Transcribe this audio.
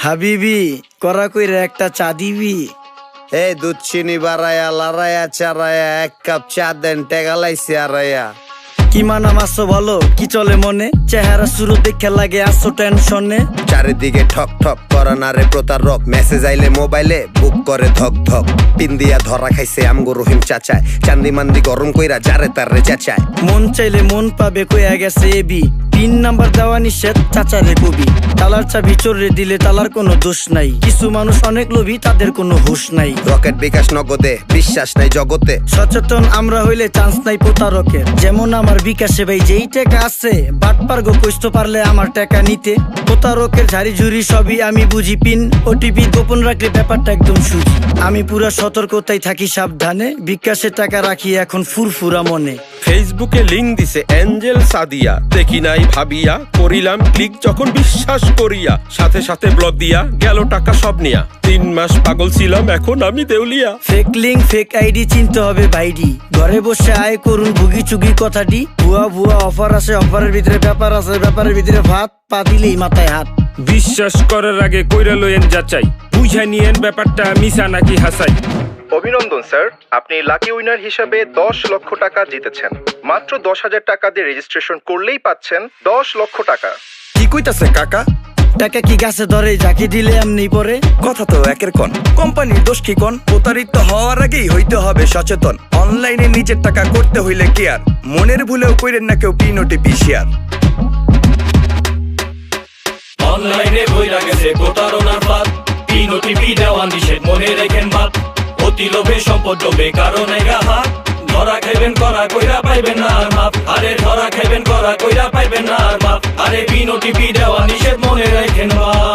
হাবিবি করা কইরা একটা চা দিবি? এই দুধ চিনি বাড়ায়া লড়াইয়া চারায়া 1 কাপ চা দেন টেগালাইছি আড়াইয়া। কি মানা মাসো ভালো কি চলে মনে, চেহারা শুরু দেখে লাগে আসো টেনশনে। চারিদিকে ঠক ঠক করানা রে প্রতারক, মেসেজ আইলে মোবাইলে বুক করে ধক ধক। পিন দিয়া ধরা খাইছে আমগো রহিম চাচায়, চান্দি মান্দি গরম কইরা যারে তারে চেঁচায়। মন চাইলে মন পাবে কইয়া গেছে এবি, পিন নাম্বার দেওয়া নিষেধ চাচারে কবি। তালার চাবি চোরে দিলে তালার কোনো দোষ নাই, কিছু মানুষ অনেক লোভী তাদের কোনো হুঁশ নাই। রকেট বিকাশ নগদে বিশ্বাস নাই জগতে, সচেতন আমরা হইলে চান্স নাই প্রতারকের। যেমন আমার বিকাশে ভাই যেই টাকা আছে, বাট পারগো কইতে পারলে আমার টাকা নিতে। প্রতারকের ঝাড়ি ঝুড়ি সবই আমি বুঝি, পিন ওটিপি গোপন রাখলে ব্যাপারটা একদম সুজি। আমি পুরা সতর্কতায় থাকি সাবধানে, বিকাশে টাকা রাখি এখন ফুরফুরা মনে। ফেসবুকে লিংক দিছে এঞ্জেল সাদিয়া, দেখি নাই ভাবিয়া করিলাম ক্লিক যখন বিশ্বাস করিয়া, সাথে সাথে ব্লক দিয়া গেল টাকা সব নিয়া। 3 মাস পাগল ছিলাম এখন আমি দেউলিয়া। ফেক লিঙ্ক ফেক আইডি চিনতে হবে বাইডি, ঘরে বসে আয় করুন ভুগি চুগি কথাটি। ভুয়া ভুয়া অফার আছে, অফারের ভিতরে ব্যাপার আছে, ব্যাপারের ভিতরে ভাত, পা দিলেই মাথায় হাত। বিশ্বাস করার আগে কইরা লইয়েন যাচাই, বুঝা নিয়েন ব্যাপারটা মিছা নাকি হাসাই। অভিনন্দন স্যার, আপনি লাকি উইনার হিসাবে 10 লক্ষ টাকা জিতেছেন। মাত্র 10,000 টাকা দিয়ে রেজিস্ট্রেশন করলেই পাচ্ছেন 10 লক্ষ টাকা। কি কইতাছে কাকা? টাকা কি গাছে ধরে যাকে দিলে এমনি পরে? কথা তো একের কোন, কোম্পানির দোষ কি কোন? প্রতারিত হওয়ার আগেই হইতে হবে সচেতন, অনলাইনে নিজের টাকা করতে হইলে কেয়ার, মনের ভুলেও কইরেন না কেউ পিন ওটিপি শেয়ার। অনলাইনে বইরা গেছে প্রতারণার ফাঁদ, পিন ওটিপি দেওয়া নিষেধ মনে রেখেন বাদ। অতি লোভে সম্পদ ডোবে কারণে হাত, ধরা খাইবেন করা কইরা পাইবেন না আর মাপ। আরে ধরা খাইবেন করা কইরা পাইবেন না আর মাপ। আরে পিন ওটিপি দেওয়া নিষেধ মনে রেখেন বাদ।